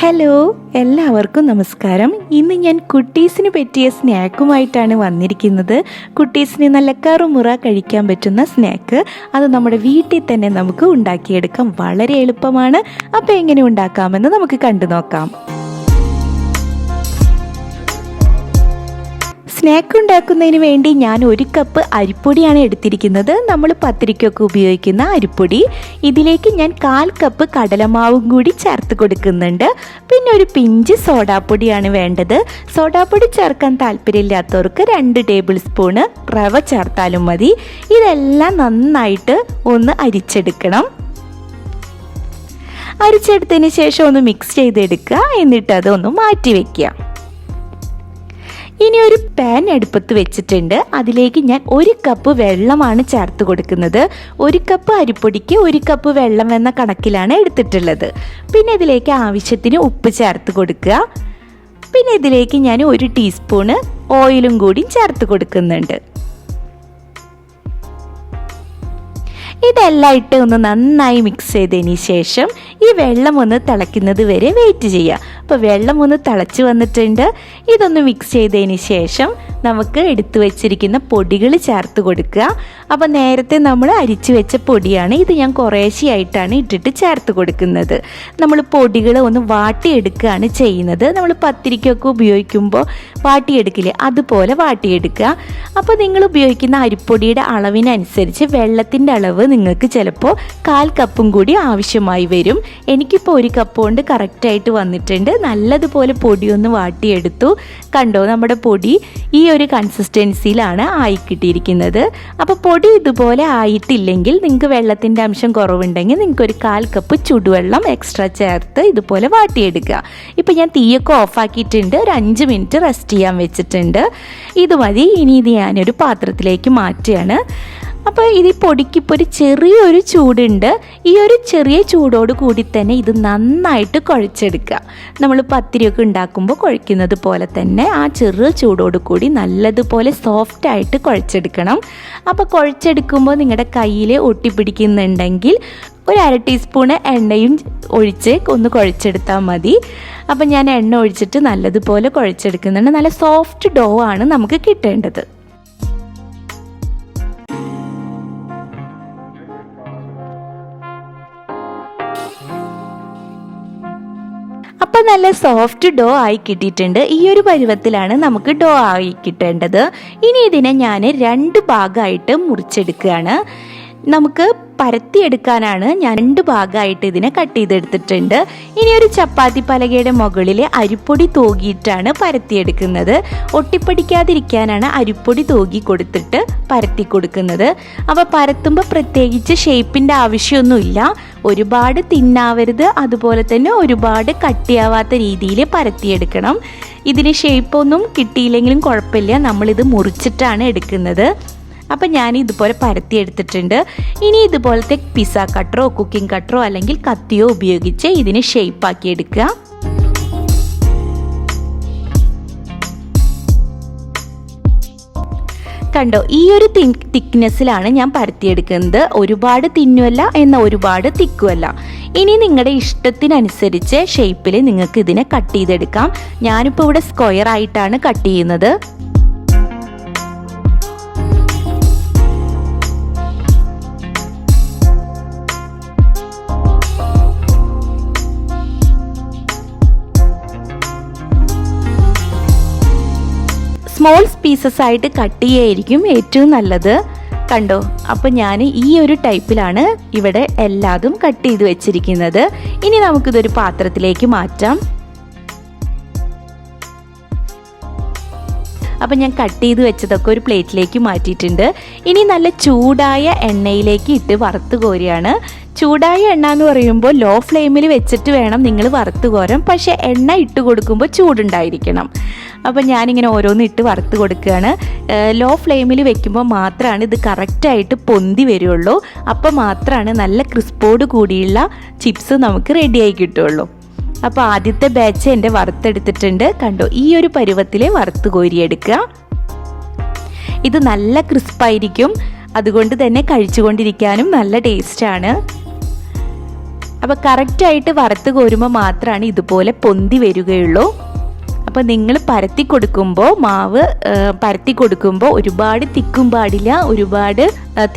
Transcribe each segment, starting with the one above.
Hello, എല്ലാവർക്കും നമസ്കാരം. ഇന്ന് ഞാൻ കുട്ടീസിന് പറ്റിയ സ്നാക്കുമായിട്ടാണ് വന്നിരിക്കുന്നത്. കുട്ടീസിന് നല്ല കറുമുറ കഴിക്കാൻ പറ്റുന്ന സ്നാക്ക്. അത് നമ്മുടെ വീട്ടിൽ തന്നെ നമുക്ക് ഉണ്ടാക്കിയെടുക്കാം. വളരെ എളുപ്പമാണ്. അപ്പോൾ എങ്ങനെ ഉണ്ടാക്കാമെന്ന് നമുക്ക് കണ്ടു നോക്കാം. സ്നാക്ക് ഉണ്ടാക്കുന്നതിന് വേണ്ടി ഞാൻ 1 കപ്പ് അരിപ്പൊടിയാണ് എടുത്തിരിക്കുന്നത്. നമ്മൾ പത്തിരിക്കൊക്കെ ഉപയോഗിക്കുന്ന അരിപ്പൊടി. ഇതിലേക്ക് ഞാൻ 1/4 കപ്പ് കടലമാവും കൂടി ചേർത്ത് കൊടുക്കുന്നുണ്ട്. പിന്നെ ഒരു പിഞ്ച് സോഡാപ്പൊടിയാണ് വേണ്ടത്. സോഡാപ്പൊടി ചേർക്കാൻ താല്പര്യമില്ലാത്തവർക്ക് 2 ടേബിൾ സ്പൂണ് റവ ചേർത്താലും മതി. ഇതെല്ലാം നന്നായിട്ട് ഒന്ന് അരിച്ചെടുക്കണം. അരിച്ചെടുത്തതിന് ശേഷം ഒന്ന് മിക്സ് ചെയ്തെടുക്കുക. എന്നിട്ട് അതൊന്ന് മാറ്റി വയ്ക്കുക. ഇനി ഒരു പാൻ അടുപ്പത്ത് വെച്ചിട്ടുണ്ട്. അതിലേക്ക് ഞാൻ 1 കപ്പ് വെള്ളമാണ് ചേർത്ത് കൊടുക്കുന്നത്. 1 കപ്പ് അരിപ്പൊടിക്ക് 1 കപ്പ് വെള്ളം എന്ന കണക്കിലാണ് എടുത്തിട്ടുള്ളത്. പിന്നെ ഇതിലേക്ക് ആവശ്യത്തിന് ഉപ്പ് ചേർത്ത് കൊടുക്കുക. പിന്നെ ഇതിലേക്ക് ഞാൻ 1 ടീസ്പൂണ് ഓയിലും കൂടി ചേർത്ത് കൊടുക്കുന്നുണ്ട്. ഇതെല്ലാം ഇട്ട് ഒന്ന് നന്നായി മിക്സ് ചെയ്തതിന് ശേഷം ഈ വെള്ളം ഒന്ന് തിളയ്ക്കുന്നത് വരെ വെയിറ്റ് ചെയ്യുക. അപ്പോൾ വെള്ളം ഒന്ന് തിളച്ച് വന്നിട്ടുണ്ട്. ഇതൊന്ന് മിക്സ് ചെയ്തതിന് ശേഷം നമുക്ക് എടുത്തു വെച്ചിരിക്കുന്ന പൊടികൾ ചേർത്ത് കൊടുക്കുക. അപ്പോൾ നേരത്തെ നമ്മൾ അരിച്ചു വെച്ച പൊടിയാണ്. ഇത് ഞാൻ കുറേശ്ശെയായിട്ടാണ് ഇട്ടിട്ട് ചേർത്ത് കൊടുക്കുന്നത്. നമ്മൾ പൊടികൾ ഒന്ന് വാട്ടിയെടുക്കുകയാണ് ചെയ്യുന്നത്. നമ്മൾ പത്തിരിക്കൊക്കെ ഉപയോഗിക്കുമ്പോൾ വാട്ടിയെടുക്കില്ലേ, അതുപോലെ വാട്ടിയെടുക്കുക. അപ്പോൾ നിങ്ങൾ ഉപയോഗിക്കുന്ന അരിപ്പൊടിയുടെ അളവിനനുസരിച്ച് വെള്ളത്തിൻ്റെ അളവ് നിങ്ങൾക്ക് ചിലപ്പോൾ 1/4 കപ്പും കൂടി ആവശ്യമായി വരും. എനിക്കിപ്പോൾ 1 കപ്പ് കൊണ്ട് കറക്റ്റായിട്ട് വന്നിട്ടുണ്ട്. നല്ലതുപോലെ പൊടിയൊന്ന് വാട്ടിയെടുത്തു. കണ്ടോ, നമ്മുടെ പൊടി ഈ ഒരു കൺസിസ്റ്റൻസിയിലാണ് ആയിക്കിട്ടിയിരിക്കുന്നത്. അപ്പോൾ പൊടി ഇതുപോലെ ആയിട്ടില്ലെങ്കിൽ, നിങ്ങൾക്ക് വെള്ളത്തിൻ്റെ അംശം കുറവുണ്ടെങ്കിൽ നിങ്ങൾക്ക് ഒരു 1/4 കപ്പ് ചുടുവെള്ളം എക്സ്ട്രാ ചേർത്ത് ഇതുപോലെ വാട്ടിയെടുക്കുക. ഇപ്പോൾ ഞാൻ തീയൊക്കെ ഓഫാക്കിയിട്ടുണ്ട്. ഒരു 5 മിനിറ്റ് റെസ്റ്റ് ചെയ്യാൻ വെച്ചിട്ടുണ്ട്. ഇത് മതി. ഇനി ഇത് ഞാനൊരു പാത്രത്തിലേക്ക് മാറ്റുകയാണ്. അപ്പോൾ ഇത് പൊടിക്കിപ്പോൾ ഒരു ചെറിയൊരു ചൂടുണ്ട്. ഈ ഒരു ചെറിയ ചൂടോട് കൂടി തന്നെ ഇത് നന്നായിട്ട് കുഴച്ചെടുക്കുക. നമ്മൾ പത്തിരിയൊക്കെ ഉണ്ടാക്കുമ്പോൾ കുഴയ്ക്കുന്നത് പോലെ തന്നെ ആ ചെറിയ ചൂടോട് കൂടി നല്ലതുപോലെ സോഫ്റ്റായിട്ട് കുഴച്ചെടുക്കണം. അപ്പോൾ കുഴച്ചെടുക്കുമ്പോൾ നിങ്ങളുടെ കയ്യിൽ ഒട്ടിപ്പിടിക്കുന്നുണ്ടെങ്കിൽ ഒരു 1/2 ടീസ്പൂണ് എണ്ണയും ഒഴിച്ച് ഒന്ന് കുഴച്ചെടുത്താൽ മതി. അപ്പം ഞാൻ എണ്ണ ഒഴിച്ചിട്ട് നല്ലതുപോലെ കുഴച്ചെടുക്കുന്നുണ്ട്. നല്ല സോഫ്റ്റ് ഡോ ആണ് നമുക്ക് കിട്ടേണ്ടത്. അപ്പം നല്ല സോഫ്റ്റ് ഡോ ആയി കിട്ടിയിട്ടുണ്ട്. ഈ ഒരു പരുവത്തിലാണ് നമുക്ക് ഡോ ആയി കിട്ടേണ്ടത്. ഇനി ഇതിനെ ഞാൻ 2 ഭാഗമായിട്ട് മുറിച്ചെടുക്കുകയാണ്. നമുക്ക് പരത്തിയെടുക്കാനാണ് ഞാൻ 2 ഭാഗമായിട്ട് ഇതിനെ കട്ട് ചെയ്തെടുത്തിട്ടുണ്ട്. ഇനി ഒരു ചപ്പാത്തി പലകയുടെ മുകളിൽ അരിപ്പൊടി തൂകിയിട്ടാണ് പരത്തിയെടുക്കുന്നത്. ഒട്ടിപ്പിടിക്കാതിരിക്കാനാണ് അരിപ്പൊടി തൂകി കൊടുത്തിട്ട് പരത്തി കൊടുക്കുന്നത്. അപ്പോൾ പരത്തുമ്പോൾ പ്രത്യേകിച്ച് ഷേപ്പിൻ്റെ ആവശ്യമൊന്നുമില്ല. ഒരുപാട് തിന്നാവരുത്, അതുപോലെ തന്നെ ഒരുപാട് കട്ടിയാവാത്ത രീതിയിൽ പരത്തിയെടുക്കണം. ഇതിന് ഷേപ്പൊന്നും കിട്ടിയില്ലെങ്കിലും കുഴപ്പമില്ല, നമ്മളിത് മുറിച്ചിട്ടാണ് എടുക്കുന്നത്. അപ്പം ഞാൻ ഇതുപോലെ പരത്തി എടുത്തിട്ടുണ്ട്. ഇനി ഇതുപോലത്തെ പിസ്സ കട്ടറോ കുക്കിംഗ് കട്ടറോ അല്ലെങ്കിൽ കത്തിയോ ഉപയോഗിച്ച് ഇതിന് ഷേപ്പാക്കി എടുക്കുക. കണ്ടോ, ഈ ഒരു തിക്നെസ്സിലാണ് ഞാൻ പരത്തിയെടുക്കുന്നത്. ഒരുപാട് തിന്നുമല്ല എന്നാൽ ഒരുപാട് തിക്കുമല്ല. ഇനി നിങ്ങളുടെ ഇഷ്ടത്തിനനുസരിച്ച് ഷേപ്പിൽ നിങ്ങൾക്ക് ഇതിനെ കട്ട് ചെയ്തെടുക്കാം. ഞാനിപ്പോൾ ഇവിടെ സ്ക്വയർ ആയിട്ടാണ് കട്ട് ചെയ്യുന്നത്. സ്മോൾ പീസസ് ആയിട്ട് കട്ട് ചെയ്യായിരിക്കും ഏറ്റവും നല്ലത്. കണ്ടോ, അപ്പോൾ ഞാൻ ഈ ഒരു ടൈപ്പിലാണ് ഇവിടെ എല്ലാതും കട്ട് ചെയ്ത് വെച്ചിരിക്കുന്നത്. ഇനി നമുക്കിതൊരു പാത്രത്തിലേക്ക് മാറ്റാം. അപ്പം ഞാൻ കട്ട് ചെയ്ത് വെച്ചതൊക്കെ ഒരു പ്ലേറ്റിലേക്ക് മാറ്റിയിട്ടുണ്ട്. ഇനി നല്ല ചൂടായ എണ്ണയിലേക്ക് ഇട്ട് വറുത്ത് കോരിയാണ്. ചൂടായ എണ്ണ എന്ന് പറയുമ്പോൾ ലോ ഫ്ലെയിമിൽ വെച്ചിട്ട് വേണം നിങ്ങൾ വറുത്ത് കോരാൻ. പക്ഷേ എണ്ണ ഇട്ട് കൊടുക്കുമ്പോൾ ചൂടുണ്ടായിരിക്കണം. അപ്പോൾ ഞാനിങ്ങനെ ഓരോന്ന് ഇട്ട് വറുത്ത് കൊടുക്കുകയാണ്. ലോ ഫ്ലെയിമിൽ വെക്കുമ്പോൾ മാത്രമാണ് ഇത് കറക്റ്റായിട്ട് പൊന്തി വരുള്ളൂ. അപ്പോൾ മാത്രമാണ് നല്ല ക്രിസ്പോട് കൂടിയുള്ള ചിപ്സ് നമുക്ക് റെഡിയായി കിട്ടുള്ളൂ. അപ്പോൾ ആദ്യത്തെ ബാച്ച് എൻ്റെ വറുത്തെടുത്തിട്ടുണ്ട്. കണ്ടോ, ഈ ഒരു പരുവത്തിൽ വറുത്ത് കോരിയെടുക്കുക. ഇത് നല്ല ക്രിസ്പായിരിക്കും. അതുകൊണ്ട് തന്നെ കഴിച്ചുകൊണ്ടിരിക്കാനും നല്ല ടേസ്റ്റാണ്. അപ്പോൾ കറക്റ്റായിട്ട് വറുത്ത് കോരുമ്പോൾ മാത്രമാണ് ഇതുപോലെ പൊന്തി വരികയുള്ളൂ. അപ്പോൾ നിങ്ങൾ പരത്തി കൊടുക്കുമ്പോൾ മാവ് പരത്തി കൊടുക്കുമ്പോൾ ഒരുപാട് തിക്കും പാടില്ല, ഒരുപാട്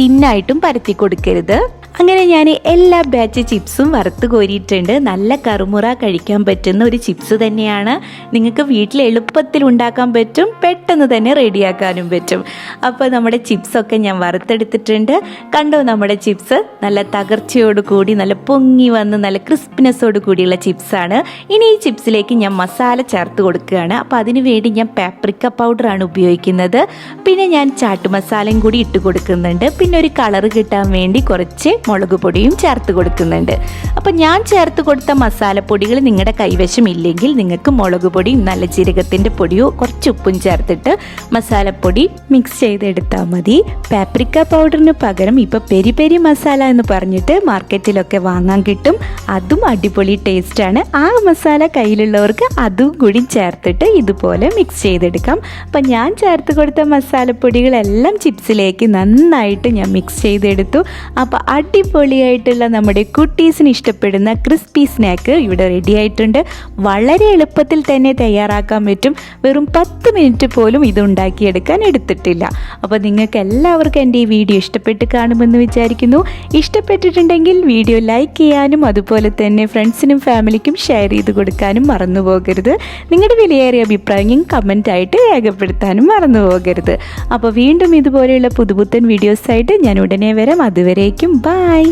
തിന്നായിട്ടും പരത്തി കൊടുക്കരുത്. അങ്ങനെ ഞാൻ എല്ലാ ബാച്ച് ചിപ്സും വറുത്ത് കോരിയിട്ടുണ്ട്. നല്ല കറുമുറ കഴിക്കാൻ പറ്റുന്ന ഒരു ചിപ്സ് തന്നെയാണ്. നിങ്ങൾക്ക് വീട്ടിൽ എളുപ്പത്തിൽ ഉണ്ടാക്കാൻ പറ്റും, പെട്ടെന്ന് തന്നെ റെഡിയാക്കാനും പറ്റും. അപ്പോൾ നമ്മുടെ ചിപ്സൊക്കെ ഞാൻ വറുത്തെടുത്തിട്ടുണ്ട്. കണ്ടോ, നമ്മുടെ ചിപ്സ് നല്ല തകർച്ചയോട് കൂടി നല്ല പൊങ്ങി വന്ന് നല്ല ക്രിസ്പിനെസ്സോട് കൂടിയുള്ള ചിപ്സാണ്. ഇനി ഈ ചിപ്സിലേക്ക് ഞാൻ മസാല ചേർത്ത് കൊടുക്കുകയാണ്. അപ്പോൾ അതിന് വേണ്ടി ഞാൻ പാപ്രിക്ക പൗഡറാണ് ഉപയോഗിക്കുന്നത്. പിന്നെ ഞാൻ ചാട്ട് മസാലയും കൂടി ഇട്ട് കൊടുക്കുന്നുണ്ട്. പിന്നെ ഒരു കളറ് കിട്ടാൻ വേണ്ടി കുറച്ച് മുളക് പൊടിയും ചേർത്ത് കൊടുക്കുന്നുണ്ട്. അപ്പം ഞാൻ ചേർത്ത് കൊടുത്ത മസാലപ്പൊടികൾ നിങ്ങളുടെ കൈവശം ഇല്ലെങ്കിൽ നിങ്ങൾക്ക് മുളക് പൊടിയും നല്ല ജീരകത്തിൻ്റെ പൊടിയോ കുറച്ച് ഉപ്പും ചേർത്തിട്ട് മസാലപ്പൊടി മിക്സ് ചെയ്തെടുത്താൽ മതി. പാപ്രിക്ക പൗഡറിന് പകരം ഇപ്പോൾ പെരി പെരി മസാല എന്ന് പറഞ്ഞിട്ട് മാർക്കറ്റിലൊക്കെ വാങ്ങാൻ കിട്ടും. അതും അടിപൊളി ടേസ്റ്റാണ്. ആ മസാല കയ്യിലുള്ളവർക്ക് അതും കൂടി ചേർത്തിട്ട് ഇതുപോലെ മിക്സ് ചെയ്തെടുക്കാം. അപ്പം ഞാൻ ചേർത്ത് കൊടുത്ത മസാലപ്പൊടികളെല്ലാം ചിപ്സിലേക്ക് നന്നായിട്ട് ഞാൻ മിക്സ് ചെയ്തെടുത്തു. അപ്പോൾ അടിപൊളിയായിട്ടുള്ള നമ്മുടെ കുട്ടീസിന് ഇഷ്ടപ്പെടുന്ന ക്രിസ്പി സ്നാക്ക് ഇവിടെ റെഡി ആയിട്ടുണ്ട്. വളരെ എളുപ്പത്തിൽ തന്നെ തയ്യാറാക്കാൻ പറ്റും. വെറും 10 മിനിറ്റ് പോലും ഇത് ഉണ്ടാക്കിയെടുക്കാൻ എടുത്തിട്ടില്ല. അപ്പോൾ നിങ്ങൾക്ക് എല്ലാവർക്കും എൻ്റെ ഈ വീഡിയോ ഇഷ്ടപ്പെട്ട് കാണുമെന്ന് വിചാരിക്കുന്നു. ഇഷ്ടപ്പെട്ടിട്ടുണ്ടെങ്കിൽ വീഡിയോ ലൈക്ക് ചെയ്യാനും അതുപോലെ തന്നെ ഫ്രണ്ട്സിനും ഫാമിലിക്കും ഷെയർ ചെയ്ത് കൊടുക്കാനും മറന്നു പോകരുത്. നിങ്ങളുടെ വിലയേറിയ അഭിപ്രായം കമൻറ്റായിട്ട് രേഖപ്പെടുത്താനും മറന്നു പോകരുത്. അപ്പോൾ വീണ്ടും ഇതുപോലെയുള്ള പുതുപുത്തൻ വീഡിയോസായിട്ട് ഞാൻ ഉടനെ വരാം. അതുവരേക്കും ബൈ.